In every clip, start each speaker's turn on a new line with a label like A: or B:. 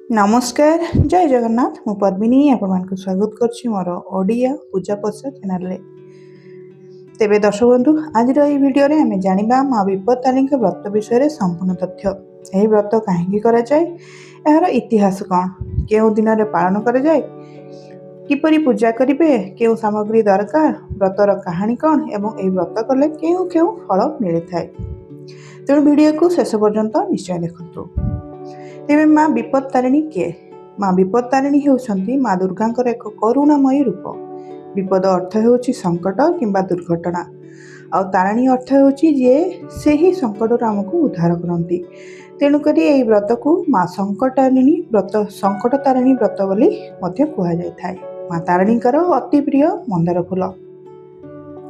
A: नमस्कार जय जगन्नाथ मु पद्मिनी आपको स्वागत करुच्ची मोर ओडिया पूजा पर्सा चैनल रे। तेबे दर्शक बंधु आज भिडियो रे आमे जानिबा माँ विपत्तारिणी व्रत विषय संपूर्ण तथ्य। यह व्रत कहीं करा जाए, यार इतिहास कौन, केउ दिन रे पालन करा जाए, किपरि पूजा करिवे, केउ सामग्री दरकार, व्रतर कहानी कौन एवं यह व्रत कले केउ केउ फल मिली थाए। तेणु वीडियो को शेष पर्यंत निश्चय देखंतु। तेबे माँ विपत्तारिणी किए? माँ विपत्तारिणी हेउछंती माँ दुर्गांकर एक करुणामयी रूप। विपद अर्थ हेउछि संकट किंबा दुर्घटना, आ तारिणी अर्थ हेउछि जे सेही संकट आमको उद्धार करंती। तेणुकरी एही व्रत को माँ संकटारिणी व्रत, संकट तारिणी व्रत बोली मध्य कुहा जाय थाए। माँ तारिणीकर अति प्रिय मंदार फूल।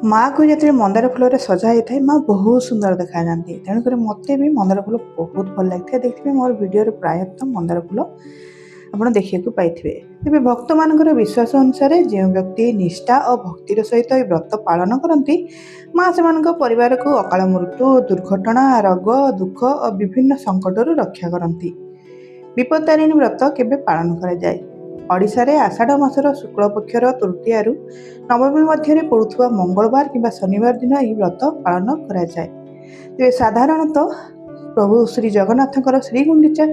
A: माँ को जो मंदार फूल सजा होता है माँ बहुत सुंदर देखा जाती। तेणुक मत भी मंदार फूल बहुत भल लगी था। देखिए मोर वीडियो प्रायतः मंदार फूल आप देखा पाई। तेज भक्त मान विश्वास अनुसार जो व्यक्ति निष्ठा और भक्तिर सहित व्रत पालन करती माँ से परिवार को अकाल मृत्यु, दुर्घटना, रोग, दुख और विभिन्न संकट रक्षा करती। विपत्तारिणी व्रत केबे पालन करा जाए? ओडिशा रे आषाढ़ मासर शुक्ल पक्षर तृतीया नवमी मध्य पड़ुवा मंगलवार किंबा शनिवार दिन यह व्रत पालन करा जाए। तेज साधारणतः प्रभु श्री जगन्नाथकर श्रीगुंडीचा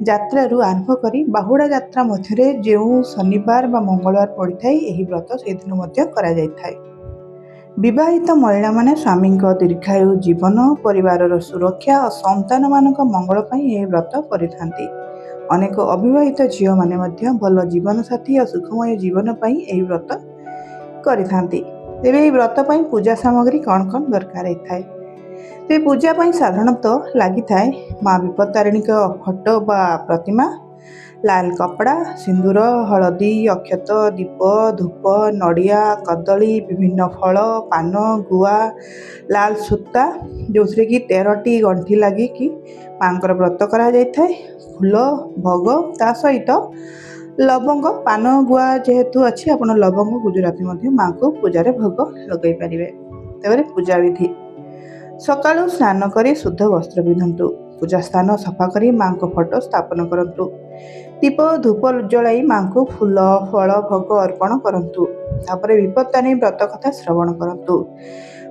A: यात्रा आरंभ कर बाहुड़ा यात्रा मध्य जो शनिवार बा मंगलवार पड़ता है यह व्रत से दिन करा जाए। विवाहित महिला माने स्वामी दीर्घायु जीवन, परिवार सुरक्षा और संतान मान मंगल यह व्रत करिथांती। अनेक अविवाहित झील माने भल जीवन साथी और सुखमय जीवन पाई यह व्रत करिथांती। तेबे यह व्रत पाई पूजा सामग्री कौन कौन दरकार होता है? तेबे पूजा पाई साधारणतः लगी थाए माँ विपत्तारिणी फोटो बा प्रतिमा, लाल कपड़ा, सिंदूर, हलदी, अक्षत, दीप, धूप, नड़िया, कदली, विभिन्न फल, पान, गुआ, लाल सूता जो कि 13टी गंठी लगी कि माँ व्रत करा जाय थाए। फूल भोग ता सहित लवंग, पान, गुआ जेहेतु अच्छी आप लवंग गुजराती माँ को पूजा भोग लगे पारे। तेरे पूजा विधि सकालू स्नान कर शुद्ध वस्त्र पिंधतु। पूजा स्थान सफा कर माँ को फोटो स्थापन करंतु। दीप धूप जलाई माँ को फूल फल भोग अर्पण करंतु। तापर विपत्तारिणी व्रत कथा श्रवण करंतु।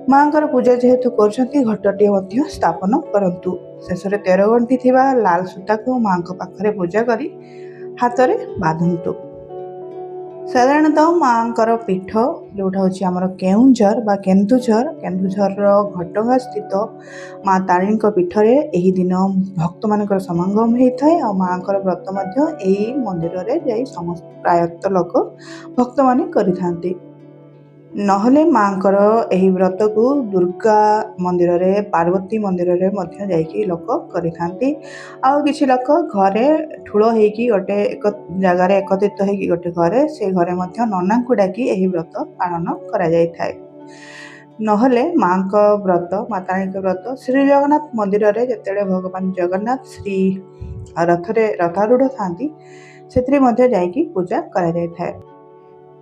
A: माँ पूजा जेहेतु करछंती घटटे स्थापन करंतु। शेष 13 गंठी थिबा लाल सूता को माँ पाखरे पूजा करी हाथ में बांधतु। साधारणतः माँ पीठ जोटा हूँ आमर केउंझर बा केन्दुझर, केन्दुझर घटगाँ स्थित माँ तारिणी पीठरे यही दिन भक्त मान समागम होता है। माँ व्रत यही मंदिर में समस्त प्रायत लोक भक्त मान करिथांती। नहले माँ यही व्रत को दुर्गा मंदिर रे, पार्वती मंदिर रे मध्य जाइकी लोक करिथांती। आउ किछि लोक घरे ठूल होइकी गोटे एक जगार एकत्रित होइकी गोटे घरे से घरे मध्य नना को डाकी यही व्रत पालन करा जाय थाए। नहले माँ व्रत, माताराणी व्रत श्री जगन्नाथ मंदिर रे जेतेबेले भगवान जगन्नाथ श्री रथारूढ़ थांती सेथिरे मध्य जाइकी पूजा करा जाय थाए।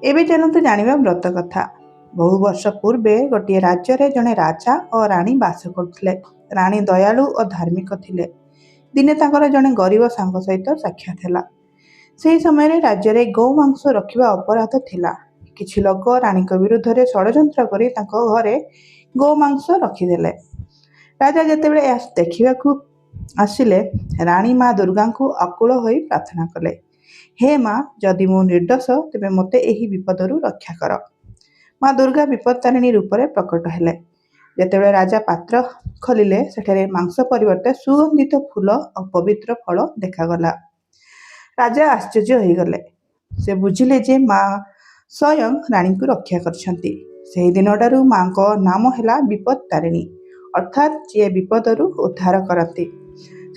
A: एबे चलंतु जानिबा व्रत कथा। बहु वर्ष पूर्वे गोटे राज्य रे जने राजा और रानी बास करथिले। रानी दयालु और धार्मिक थिले। दिने तांकर जने गरीब सांग सहित साक्षात हैला। सेही समय रे राज्य रे गौ मांस रखिबा अपराध थिला। किछि लोक रानी के विरुद्ध रे षड्यंत्र करी तांको घरे गौ मांस रखिदेले। राजा जेतेबेले देखिबा को आसिले रानी माँ दुर्गा को अकुल होई प्रार्थना कले, हे माँ जदि मु निर्दोष तेबे मते एही विपदरु रक्षा कर। माँ दुर्गा विपत्तारिणी रूप में प्रकट हेले। जेतेबेले राजा पात्र खोलिले सेठारे मांस परिवर्ते सुगंधित फूल और पवित्र फल देखागला। राजा आश्चर्य हो गले। से बुझिले जे माँ स्वयं रानी को रक्षा करछंती। सेही दिनटारू माँ को नाम हैला विपत्तारिणी, अर्थात जे विपदरु उद्धार करती।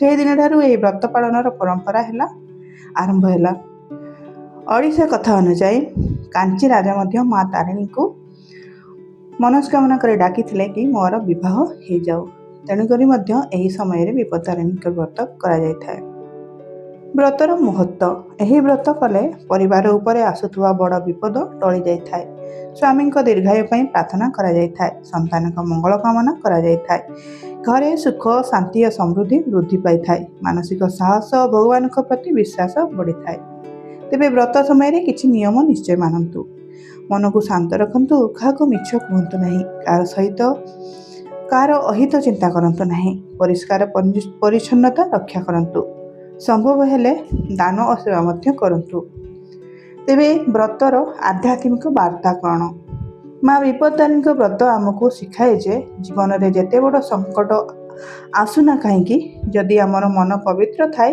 A: सेही दिनटारू एही व्रत पालनर परंपरा हैला आरंभ हैला। ओडिशा कथा अनुसार कांची राजा मध्य माँ तारिणी को मनस्कामना कर डाकी कि मोर विवाह हो जाऊ। तेणुक यही समय विपत्तारिणी व्रत करा जाय थाए। ବ୍ରତର ମହତ୍ଵ। ଏହି ବ୍ରତ କଲେ ପରିବାର ଉପରେ ଆସୁଥିବା ବଡ଼ ବିପଦ ଟଳି ଯାଇଥାଏ। ସ୍ୱାମୀଙ୍କ ଦୀର୍ଘାୟୁ ପାଇଁ ପ୍ରାର୍ଥନା କରାଯାଇଥାଏ। ସନ୍ତାନଙ୍କ ମଙ୍ଗଳ କାମନା କରାଯାଇଥାଏ। ଘରେ ସୁଖ ଶାନ୍ତି ଓ ସମୃଦ୍ଧି ବୃଦ୍ଧି ପାଇଥାଏ। ମାନସିକ ସାହସ ଓ ଭଗବାନଙ୍କ ପ୍ରତି ବିଶ୍ୱାସ ବଢ଼ିଥାଏ। ତେବେ ବ୍ରତ ସମୟରେ କିଛି ନିୟମ ନିଶ୍ଚୟ ମାନନ୍ତୁ। ମନକୁ ଶାନ୍ତ ରଖନ୍ତୁ। କାହାକୁ ମିଛ କୁହନ୍ତୁ ନାହିଁ। କାହାର ଅହିତ ଚିନ୍ତା କରନ୍ତୁ ନାହିଁ। ପରିଷ୍କାର ପରିଚ୍ଛନ୍ନତା ରକ୍ଷା କରନ୍ତୁ। ସମ୍ଭବ ହେଲେ ଦାନ ଓ ସେବା ମଧ୍ୟ କରନ୍ତୁ। ତେବେ ବ୍ରତର ଆଧ୍ୟାତ୍ମିକ ବାର୍ତ୍ତା କ'ଣ? ମା ବିପତ୍ତାରିଣୀଙ୍କ ବ୍ରତ ଆମକୁ ଶିଖାଏ ଯେ ଜୀବନରେ ଯେତେ ବଡ଼ ସଙ୍କଟ ଆସୁନା କାହିଁକି, ଯଦି ଆମର ମନ ପବିତ୍ର ଥାଏ,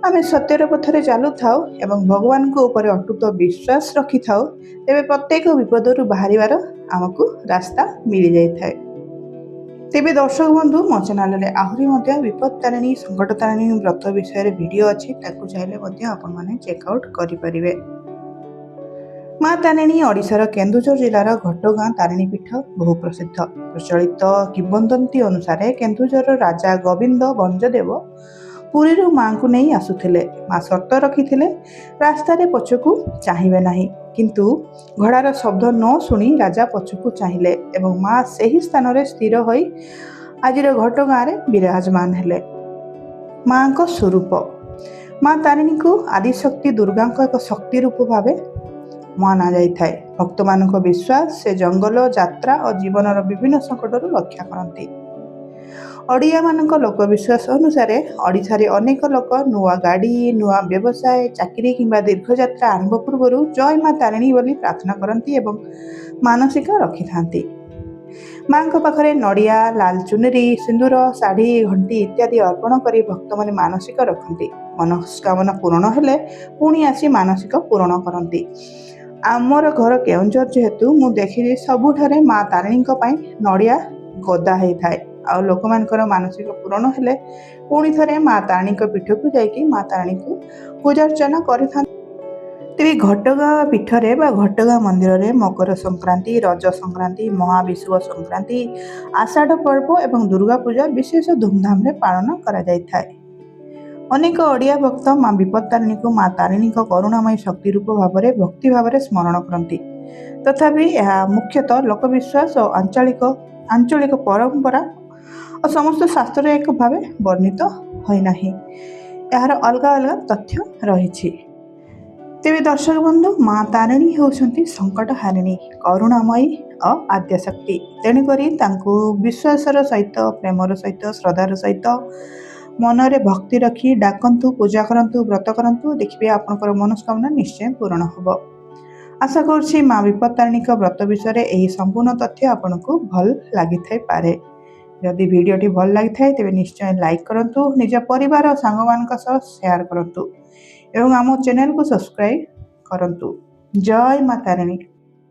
A: ଆମେ ସତ୍ୟର ପଥରେ ଚାଲୁଥାଉ ଏବଂ ଭଗବାନଙ୍କ ଉପରେ ଅଟୁଟ ବିଶ୍ୱାସ ରଖିଥାଉ, ତେବେ ପ୍ରତ୍ୟେକ ବିପଦରୁ ବାହାରିବାର ଆମକୁ ରାସ୍ତା ମିଳିଯାଇଥାଏ। ତେବେ ଦର୍ଶକ ବନ୍ଧୁ, ମୋ ଚ୍ୟାନେଲରେ ଆହୁରି ମଧ୍ୟ ବିପତ୍ତାରିଣୀ ସଙ୍କଟ ତାରିଣୀ ବ୍ରତ ବିଷୟରେ ଭିଡ଼ିଓ ଅଛି। ତାକୁ ଚାହିଁଲେ ମଧ୍ୟ ଆପଣମାନେ ଚେକ୍ଆଉଟ୍ କରିପାରିବେ। ମା ତାରିଣୀ ଓଡ଼ିଶାର କେନ୍ଦୁଝର ଜିଲ୍ଲାର ଘଟଗାଁ ତାରିଣୀ ପୀଠ ବହୁ ପ୍ରସିଦ୍ଧ। ପ୍ରଚଳିତ କିମ୍ବଦନ୍ତୀ ଅନୁସାରେ କେନ୍ଦୁଝରର ରାଜା ଗୋବିନ୍ଦ ଭଞ୍ଜଦେବ ପୁରୀରୁ ମାଙ୍କୁ ନେଇ ଆସୁଥିଲେ। ମା ସର୍ତ୍ତ ରଖିଥିଲେ, ରାସ୍ତାରେ ପଛକୁ ଚାହିଁବେ ନାହିଁ। କିନ୍ତୁ ଘୋଡ଼ାର ଶବ୍ଦ ନ ଶୁଣି ରାଜା ପଛକୁ ଚାହିଁଲେ ଏବଂ ମା ସେହି ସ୍ଥାନରେ ସ୍ଥିର ହୋଇ ଆଜିର ଘଟଗାଁରେ ବିରାଜମାନ ହେଲେ। ମାଙ୍କ ସ୍ୱରୂପ। ମା ତାରିଣୀଙ୍କୁ ଆଦିଶକ୍ତି ଦୁର୍ଗାଙ୍କ ଏକ ଶକ୍ତି ରୂପ ଭାବେ ମନାଯାଇଥାଏ। ଭକ୍ତମାନଙ୍କ ବିଶ୍ୱାସ, ସେ ଜଙ୍ଗଲ ଯାତ୍ରା ଓ ଜୀବନର ବିଭିନ୍ନ ସଙ୍କଟରୁ ରକ୍ଷା କରନ୍ତି। ଓଡ଼ିଆମାନଙ୍କ ଲୋକବିଶ୍ୱାସ ଅନୁସାରେ ଓଡ଼ିଶାରେ ଅନେକ ଲୋକ ନୂଆ ଗାଡ଼ି, ନୂଆ ବ୍ୟବସାୟ, ଚାକିରି କିମ୍ବା ଦୀର୍ଘଯାତ୍ରା ଆରମ୍ଭ ପୂର୍ବରୁ ଜୟ ମା ତାରିଣୀ ବୋଲି ପ୍ରାର୍ଥନା କରନ୍ତି ଏବଂ ମାନସିକ ରଖିଥାନ୍ତି। ମାଙ୍କ ପାଖରେ ନଡ଼ିଆ, ଲାଲ ଚୁନରି, ସିନ୍ଦୁର, ଶାଢ଼ୀ, ଘଣ୍ଟି ଇତ୍ୟାଦି ଅର୍ପଣ କରି ଭକ୍ତମାନେ ମାନସିକ ରଖନ୍ତି। ମନସ୍କାମନା ପୂରଣ ହେଲେ ପୁଣି ଆସି ମାନସିକ ପୂରଣ କରନ୍ତି। ଆମର ଘର କେଉଁଝର ଯେହେତୁ ମୁଁ ଦେଖିଛି ସବୁଠାରେ ମା ତାରିଣୀଙ୍କ ପାଇଁ ନଡ଼ିଆ ଗଦା ହେଇଥାଏ। ଆଉ ଲୋକମାନଙ୍କର ମାନସିକ ପୂରଣ ହେଲେ ପୁଣି ଥରେ ମା ତାରିଣୀଙ୍କ ପୀଠକୁ ଯାଇକି ମା ତାରିଣୀଙ୍କୁ ପୂଜାର୍ଚ୍ଚନା କରିଥାନ୍ତି। ତେବେ ଘଟଗାଁ ପୀଠରେ ବା ଘଟଗାଁ ମନ୍ଦିରରେ ମକର ସଂକ୍ରାନ୍ତି, ରଜ ସଂକ୍ରାନ୍ତି, ମହାବିଷୁବ ସଂକ୍ରାନ୍ତି, ଆଷାଢ଼ ପର୍ବ ଏବଂ ଦୁର୍ଗା ପୂଜା ବିଶେଷ ଧୁମଧାମରେ ପାଳନ କରାଯାଇଥାଏ। ଅନେକ ଓଡ଼ିଆ ଭକ୍ତ ମା ବିପତ୍ତାରିଣୀଙ୍କୁ ମା ତାରିଣୀଙ୍କ କରୁଣାମୟୀ ଶକ୍ତି ରୂପ ଭାବରେ ଭକ୍ତି ଭାବରେ ସ୍ମରଣ କରନ୍ତି। ତଥାପି ଏହା ମୁଖ୍ୟତଃ ଲୋକବିଶ୍ୱାସ ଓ ଆଞ୍ଚଳିକ ପରମ୍ପରା ଓ ସମସ୍ତ ଶାସ୍ତ୍ରରେ ଏକ ଭାବେ ବର୍ଣ୍ଣିତ ହୋଇନାହିଁ। ଏହାର ଅଲଗା ଅଲଗା ତଥ୍ୟ ରହିଛି। ତେବେ ଦର୍ଶକ ବନ୍ଧୁ, ମା ତାରିଣୀ ହେଉଛନ୍ତି ସଙ୍କଟ ହାରିଣୀ, କରୁଣାମୟୀ ଓ ଆଦ୍ୟଶକ୍ତି। ତେଣୁକରି ତାଙ୍କୁ ବିଶ୍ୱାସର ସହିତ, ପ୍ରେମର ସହିତ, ଶ୍ରଦ୍ଧାର ସହିତ ମନରେ ଭକ୍ତି ରଖି ଡାକନ୍ତୁ, ପୂଜା କରନ୍ତୁ, ବ୍ରତ କରନ୍ତୁ। ଦେଖିବେ ଆପଣଙ୍କର ମନସ୍କାମନା ନିଶ୍ଚୟ ପୂରଣ ହେବ। ଆଶା କରୁଛି ମା ବିପତ୍ତାରିଣୀଙ୍କ ବ୍ରତ ବିଷୟରେ ଏହି ସମ୍ପୂର୍ଣ୍ଣ ତଥ୍ୟ ଆପଣଙ୍କୁ ଭଲ ଲାଗିଥାଇପାରେ। ଯଦି ଭିଡ଼ିଓଟି ଭଲ ଲାଗିଥାଏ ତେବେ ନିଶ୍ଚୟ ଲାଇକ୍ କରନ୍ତୁ, ନିଜ ପରିବାର ଓ ସାଙ୍ଗମାନଙ୍କ ସହ ସେୟାର କରନ୍ତୁ ଏବଂ ଆମ ଚ୍ୟାନେଲକୁ ସବସ୍କ୍ରାଇବ୍ କରନ୍ତୁ। ଜୟ ମା ତାରିଣୀ।